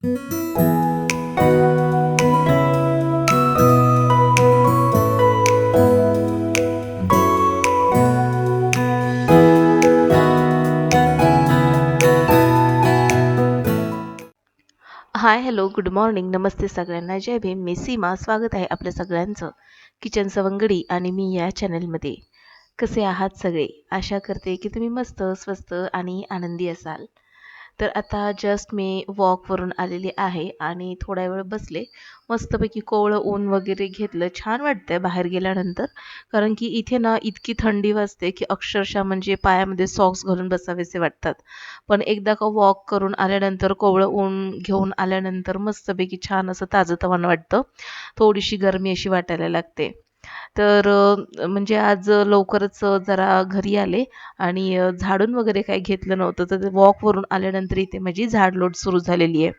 हाय, hello, good morning, नमस्ते सगळ्यांना. जय भीम. मी सीमा. स्वागत आहे आपल्या सगळ्यांचं किचन सवंगडी आणि मी या चॅनलमध्ये. कसे आहात सगळे? आशा करते की तुम्ही मस्त, स्वस्त आणि आनंदी असाल. तर आता जस्ट मी वॉकवरून आलेली आहे आणि थोडा वेळ बसले. मस्तपैकी कोवळं ऊन वगैरे घेतलं. छान वाटतंय बाहेर गेल्यानंतर. कारण की इथे ना इतकी थंडी वाजते की अक्षरशः म्हणजे पायामध्ये सॉक्स घालून बसावेसे वाटतात. पण एकदा का वॉक करून आल्यानंतर कोवळं ऊन घेऊन आल्यानंतर मस्तपैकी छान असं ताजंतवानं वाटतं. थोडीशी गरमी अशी वाटायला लागते. तर म्हणजे आज लवकरच जरा घरी आले आणि झाडून वगैरे काही घेतलं नव्हतं. तर वॉकवरून आल्यानंतर इथे माझी झाडलोट सुरू झालेली आहे.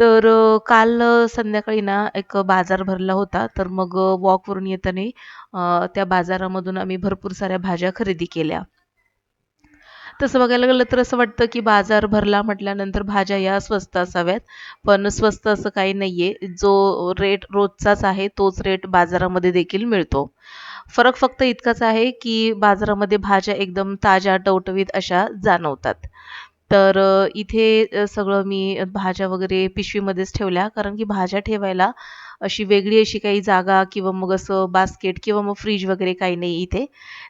तर काल संध्याकाळी ना एक बाजार भरला होता. तर मग वॉकवरून येताना त्या बाजारामधून आम्ही भरपूर साऱ्या भाज्या खरेदी केल्या. तसं बघायला गेलं तर असं वाटतं, की बाजार भरला म्हटल्यानंतर भाज्या या स्वस्त असाव्यात. पण स्वस्त असं काही नाहीये. जो रेट रोजचाच आहे, तोच रेट बाजारामध्ये देखील मिळतो. फरक फक्त इतकाच आहे, की बाजारामध्ये भाज्या एकदम ताज्या, टवटवीत अशा जाणवतात. तर इथे सगळं मी भाज्या वगैरे पिशवीमध्येच ठेवल्या. कारण की भाज्या ठेवायला अशी वेगळी अशी काही जागा किंवा मग असं बास्केट किंवा मग फ्रीज वगैरे काही नाही इथे.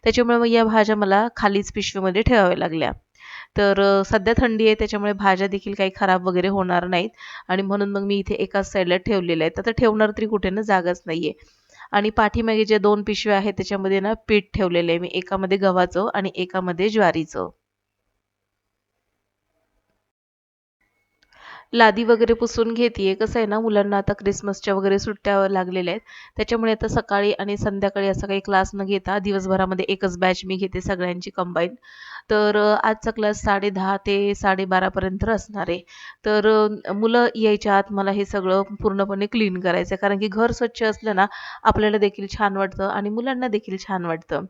त्याच्यामुळे मग या भाज्या मला खालीच पिशवीमध्ये ठेवाव्या लागल्या. तर सध्या थंडी आहे त्याच्यामुळे भाज्या देखील काही खराब वगैरे होणार नाहीत आणि म्हणून मग मी इथे एकाच साईडला ठेवलेल्या आहेत. आता ठेवणार तरी कुठे ना जागाच नाहीये. आणि पाठीमागे ज्या 2 पिशव्या आहेत त्याच्यामध्ये ना पीठ ठेवलेलं आहे मी. एकामध्ये गव्हाचं आणि एकामध्ये ज्वारीचं. लादी वगैरे पुसून घेतीये. कसं आहे ना, मुलांना आता क्रिसमसच्या वगैरे सुट्ट्या लागलेल्या आहेत. त्याच्यामुळे आता सकाळी आणि संध्याकाळी असा काही क्लास न घेता दिवसभरामध्ये एकच बॅच मी घेते सगळ्यांची कंबाईन. तर आजचा क्लास 10:30 ते 12:30 पर्यंत असणार आहे. तर मुलं यायच्या आत मला हे सगळं पूर्णपणे क्लीन करायचं आहे. कारण की घर स्वच्छ असलं ना, आपल्याला देखील छान वाटतं आणि मुलांना देखील छान वाटतं.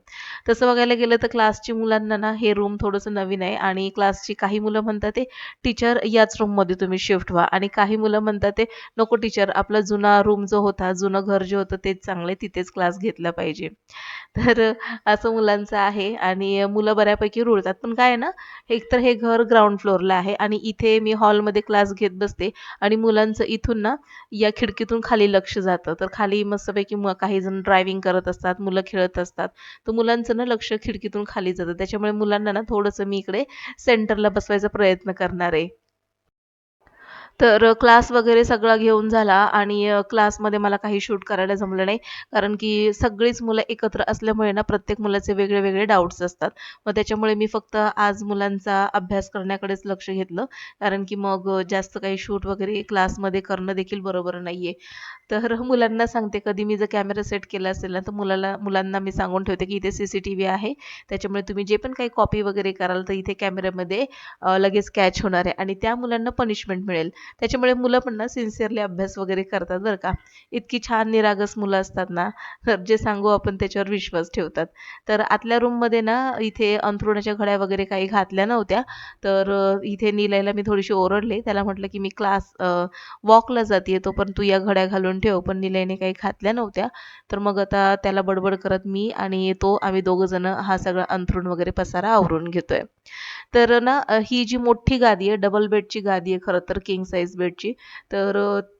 तसं बघायला गेलं तर क्लासची मुलांना ना, हे रूम थोडंसं नवीन आहे आणि क्लासची काही मुलं म्हणतात ते टीचर याच रूममध्ये तुम्ही शिफ्ट व्हा आणि काही मुलं म्हणतात ते नको टीचर आपला जुना रूम जो होता, जुनं घर जे होतं तेच चांगलं आहे, तिथेच क्लास घेतला पाहिजे. तर असं मुलांचं आहे आणि मुलं बऱ्यापैकी रुळतात. पण काय आहे ना, एकतर हे घर ग्राउंड फ्लोअरला आहे आणि इथे मी हॉलमध्ये क्लास घेत बसते आणि मुलांचं इथून ना या खिडकीतून खाली लक्ष जातं. तर खाली मस्तपैकी काही जण ड्रायव्हिंग करत असतात, मुलं खेळत असतात. तर मुलांचं ना लक्ष खिडकीतून खाली जातं. त्याच्यामुळे मुलांना ना थोडंसं मी इकडे सेंटरला बसवायचा प्रयत्न करणार आहे. तर क्लास वगैरे सगळा घेऊन झाला आणि क्लासमध्ये मला काही शूट करायला जमलं नाही. कारण की सगळीच मुलं एकत्र असल्यामुळे ना प्रत्येक मुलाचे वेगळे-वेगळे डाउट्स असतात. मग त्याच्यामुळे मी फक्त आज मुलांचा अभ्यास करण्याकडेच लक्ष घेतलं. कारण की मग जास्त काही शूट वगैरे क्लासमध्ये करणं देखील बरोबर नाहीये. तर मुलांना सांगते कधी मी जर कॅमेरा सेट केला असेल ना, तर मुलांना मी सांगून ठेवते, की इथे सीसीटीव्ही आहे. त्याच्यामुळे तुम्ही जे पण काही कॉपी वगैरे कराल, तर इथे कॅमेऱ्यामध्ये लगेच कॅच होणार आहे आणि त्या मुलांना पनिशमेंट मिळेल. त्याच्यामुळे मुलं पण ना सिन्सिअरली अभ्यास वगैरे करतात बरं का. इतकी छान निरागस मुलं असतात ना, तर जे सांगू आपण त्याच्यावर विश्वास ठेवतात. तर आतल्या रूममध्ये ना इथे अंथरुणाच्या घड्या वगैरे काही घातल्या नव्हत्या. तर इथे निलयला मी थोडीशी ओरडले. त्याला म्हटलं, की "मी वॉकला जातीये, तो पण तू या घड्या घालून ठेव." पण निलयने काही घातल्या नव्हत्या. तर मग आता त्याला बडबड करत मी आणि तो आम्ही दोघं जण हा सगळा अंथरूण वगैरे पसारा आवरून घेतोय. तर ना ही जी मोठी गादी आहे, डबल बेडची गादी आहे खरं तर किंग साइज बेडची. तर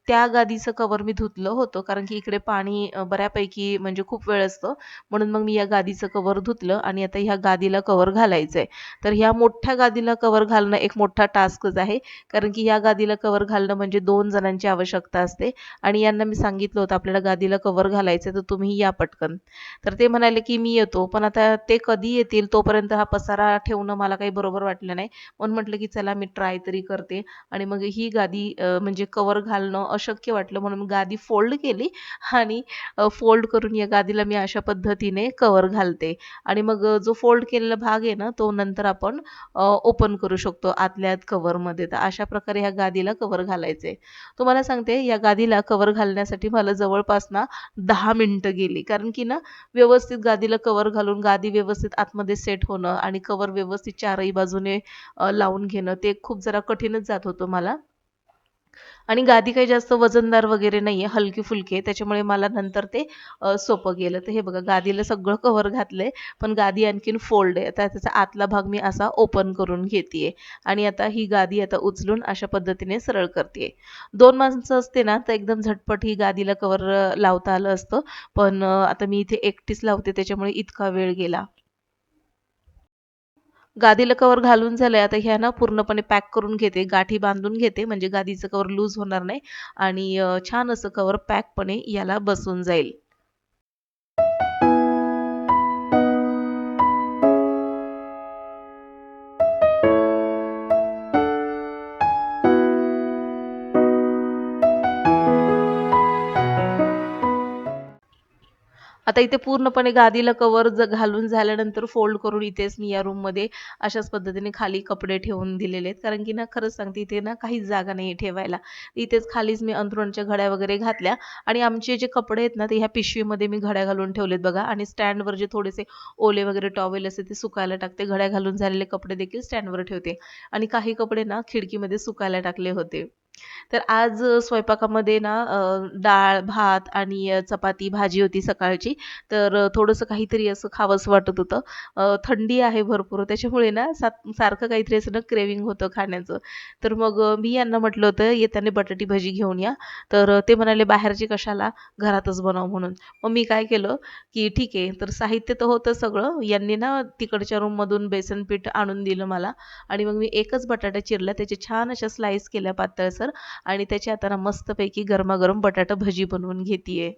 त्या गादीचं कव्हर मी धुतलं होतं कारण की इकडे पाणी बऱ्यापैकी म्हणजे खूप वेळ असतं. म्हणून मग मी या गादीचं कव्हर धुतलं आणि आता ह्या गादीला कव्हर घालायचंय. तर ह्या मोठ्या गादीला कव्हर घालणं एक मोठा टास्कच आहे. कारण की या गादीला कव्हर घालणं म्हणजे 2 जणांची आवश्यकता असते आणि यांना मी सांगितलं होतं, "आपल्याला गादीला कव्हर घालायचंय, तर तुम्ही या पटकन." तर ते म्हणाले, की "मी येतो." पण आता ते कधी येतील तोपर्यंत हा पसारा ठेवणं मला काही बरोबर वाटलं नाही. म्हणून म्हटलं, की चला मी ट्राय तरी करते आणि मग ही गादी म्हणजे कव्हर घालणं अशक्य वाटलं म्हणून गादी फोल्ड केली आणि फोल्ड करून या गादीला मी अशा पद्धतीने कव्हर घालते आणि मग जो फोल्ड केलेला भाग आहे ना, तो नंतर आपण ओपन करू शकतो आतल्या आत कव्हरमध्ये. तर अशा प्रकारे ह्या गादीला कव्हर घालायचंय. तुम्हाला सांगते या गादीला कव्हर घालण्यासाठी मला जवळपास ना 10 मिनिटं गेली. कारण की ना व्यवस्थित गादीला कव्हर घालून गादी व्यवस्थित आतमध्ये सेट होणं आणि कव्हर व्यवस्थित चारही बाजूने लावून घेणं ते खूप जरा कठीणच जात होतं मला. आणि गादी काही जास्त वजनदार वगैरे नाहीये, हलकी-फुलकी आहे. त्याच्यामुळे मला नंतर ते सोपं गेलं. तर हे बघा गादीला सगळं कव्हर घातलंय, पण गादी आणखीन फोल्ड आहे. आता त्याचा आतला भाग मी असा ओपन करून घेतीये आणि आता ही गादी आता उचलून अशा पद्धतीने सरळ करतीये. 2 माणसं असते ना, तर एकदम झटपट ही गादीला कव्हर लावता आलं असतं. पण आता मी इथे एकटीच लावते त्याच्यामुळे इतका वेळ गेला. गादीला कव्हर घालून झालंय. आता ह्या ना पूर्णपणे पॅक करून घेते, गाठी बांधून घेते म्हणजे गादीचं कव्हर लूज होणार नाही आणि छान असं कव्हर पॅकपणे याला बसून जाईल. आता इथे पूर्णपणे गादीला कव्हर घालून झाल्यानंतर फोल्ड करून इथेच मी या रूममध्ये अशाच पद्धतीने खाली कपडे ठेवून दिलेले आहेत. कारण की ना खरंच सांगते इथे ना काहीच जागा नाहीये ठेवायला. इथेच खालीच मी अंथरुणाच्या घड्या वगैरे घातल्या आणि आमचे जे कपडे आहेत ना, ते ह्या पिशवीमध्ये मी घड्या घालून ठेवलेत बघा आणि स्टँडवर जे थोडेसे ओले वगैरे टॉवेल असते ते सुकायला टाकते. घड्या घालून झालेले कपडे देखील स्टँडवर ठेवते आणि काही कपडे ना खिडकीमध्ये सुकायला टाकले होते. तर आज स्वयंपाकामध्ये ना डाळ, भात आणि चपाती, भाजी होती सकाळची. तर थोडंसं काहीतरी असं खावंसं वाटत होतं. थंडी आहे भरपूर त्याच्यामुळे ना सारखं काहीतरी असं ना क्रेव्हिंग होतं खाण्याचं. तर मग मी यांना म्हटलं होतं, "येताना बटाटी भाजी घेऊन या." तर ते म्हणाले, "बाहेरची कशाला? घरातच बनव." म्हणून. मग मी काय केलं, की ठीक आहे. तर साहित्य तर होतं सगळं. यांनी ना तिकडच्या रूममधून बेसन पीठ आणून दिलं मला आणि मग मी एकच बटाटा चिरला. त्याचे छान अशा स्लाईस केल्या पातळसर आणि त्याची आता ना मस्तपैकी गरमागरम बटाटा भजी बनवून घेतीये.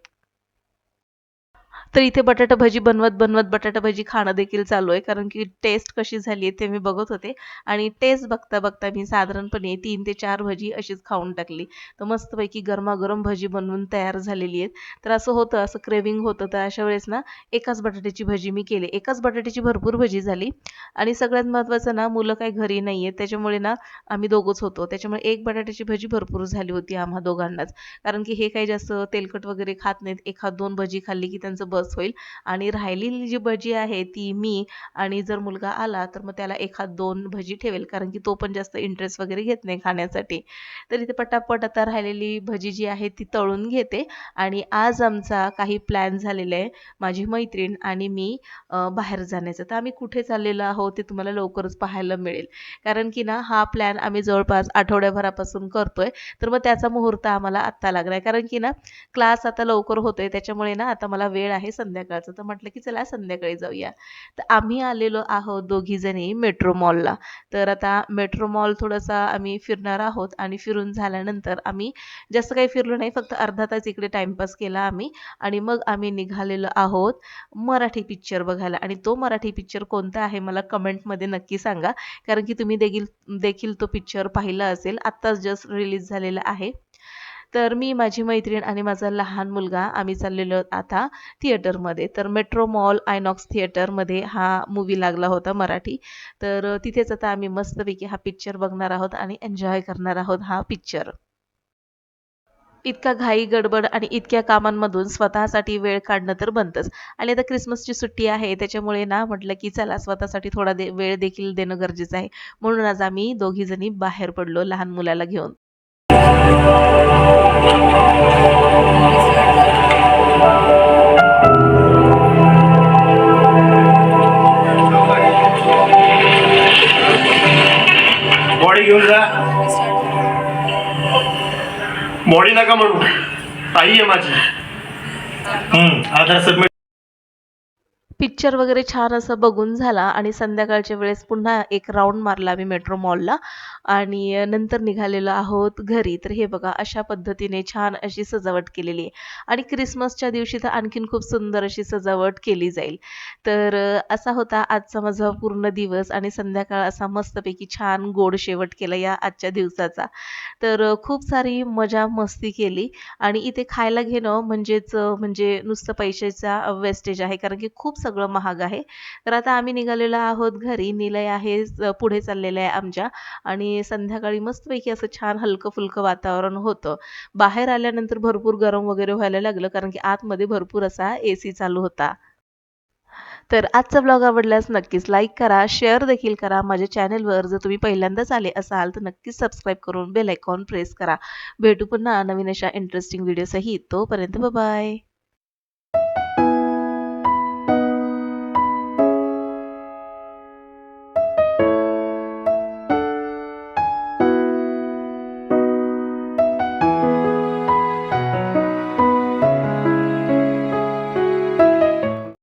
तर इथे बटाटा भजी बनवत-बनवत बटाटा भजी खाणं देखील चालू आहे. कारण की टेस्ट कशी झाली आहे ते मी बघत होते आणि टेस्ट बघता-बघता मी साधारणपणे 3 ते 4 भजी अशीच खाऊन टाकली. तर मस्तपैकी गरमागरम भजी बनवून तयार झालेली आहेत. तर असं होतं, असं क्रेव्हिंग होतं. तर अशा वेळेस ना एकाच बटाट्याची भजी मी केली. एकाच बटाट्याची भरपूर भजी झाली आणि सगळ्यात महत्त्वाचं ना मुलं काही घरी नाहीयेत. त्याच्यामुळे ना आम्ही दोघंच होतो. त्याच्यामुळे एक बटाट्याची भजी भरपूर झाली होती आम्हा दोघांनाच. कारण की हे काही जास्त तेलकट वगैरे खात नाहीत. एखाद 2 भजी खाल्ली की त्यांचं बस होईल आणि राहिलेली जी भजी आहे ती मी आणि जर मुलगा आला तर मग त्याला एखाद 2 भजी ठेवेल कारण की तो पण जास्त इंटरेस्ट वगैरे घेत नाही खाण्यासाठी. तर इथे पटापट आता राहिलेली भजी जी आहे ती तळून घेते आणि आज आमचा काही प्लॅन झालेला आहे. माझी मैत्रीण आणि मी बाहेर जाण्याचं. तर आम्ही कुठे चाललेलो आहोत ते तुम्हाला लवकरच पाहायला मिळेल. कारण की ना हा प्लॅन आम्ही जवळपास आठवड्याभरापासून करतोय. तर मग त्याचा मुहूर्त आम्हाला आत्ता लागलाय. कारण की ना क्लास आता लवकर होतोय त्याच्यामुळे ना आता मला वेळ आहे संध्याकाळचा. तर म्हटलं की चला संध्याकाळी जाऊया. तर आम्ही आलेलो आहोत दोघीजणी मेट्रो मॉलला. तर आता मेट्रो मॉल थोडासा आम्ही फिरणार आहोत आणि फिरून झाल्यानंतर आम्ही जास्त काही फिरलो नाही. फक्त अर्धा तास इकडे टाईमपास केला आम्ही आणि मग आम्ही निघालेलो आहोत मराठी पिक्चर बघायला आणि तो मराठी पिक्चर कोणता आहे मला कमेंटमध्ये नक्की सांगा. कारण की तुम्ही देखील देखील तो पिक्चर पाहिला असेल. आत्ताच जस्ट रिलीज झालेला आहे. तर मी, माझी मैत्रीण आणि माझा लहान मुलगा आम्ही चाललेलो आता थिएटरमध्ये. तर मेट्रो मॉल आयनॉक्स थिएटरमध्ये हा मूव्ही लागला होता मराठी. तर तिथेच आता आम्ही मस्तपैकी हा पिक्चर बघणार आहोत आणि एन्जॉय करणार आहोत हा पिक्चर. इतका घाई गडबड आणि इतक्या कामांमधून स्वतःसाठी वेळ काढणं तर बनतंच आणि आता क्रिसमसची सुट्टी आहे त्याच्यामुळे ना म्हटलं की चला स्वतःसाठी थोडा वेळ देखील देणं गरजेचं आहे. म्हणून आज आम्ही दोघी जणी बाहेर पडलो लहान मुलाला घेऊन. बॉडी घेऊन जा. बॉडी नका म्हणू, ताई आहे माझी. आधार सबमिट. पिक्चर वगैरे छान असं बघून झाला आणि संध्याकाळच्या वेळेस पुन्हा एक राउंड मारला आम्ही मेट्रो मॉलला आणि नंतर निघालेलो आहोत घरी. तर हे बघा अशा पद्धतीने छान अशी सजावट केलेली आहे आणि क्रिसमसच्या दिवशी तर आणखीन खूप सुंदर अशी सजावट केली जाईल. तर असा होता आजचा माझा पूर्ण दिवस आणि संध्याकाळ असा मस्तपैकी छान गोड शेवट केला या आजच्या दिवसाचा. तर खूप सारी मजा मस्ती केली आणि इथे खायला घेणं म्हणजेच म्हणजे नुसतं पैशाचा वेस्टेज आहे कारण की खूप सगळं महाग आहे. तर आता आम्ही निघालेलो आहोत घरी. निलय आहे पुढे चाललेला आहे आमच्या आणि संध्याकाळी मस्तपैकी असं छान हलकं-फुलकं वातावरण होतं. बाहेर आल्यानंतर भरपूर गरम वगैरे व्हायला लागलं कारण की आतमध्ये भरपूर असा एसी चालू होता. तर आजचा ब्लॉग आवडल्यास नक्कीच लाईक करा, शेअर देखील करा. माझ्या चॅनेलवर जर तुम्ही पहिल्यांदाच आले असाल तर नक्कीच सबस्क्राईब करून बेल आयकॉन प्रेस करा. भेटू पुन्हा नवीन अशा इंटरेस्टिंग व्हिडिओसहित. तोपर्यंत बाय.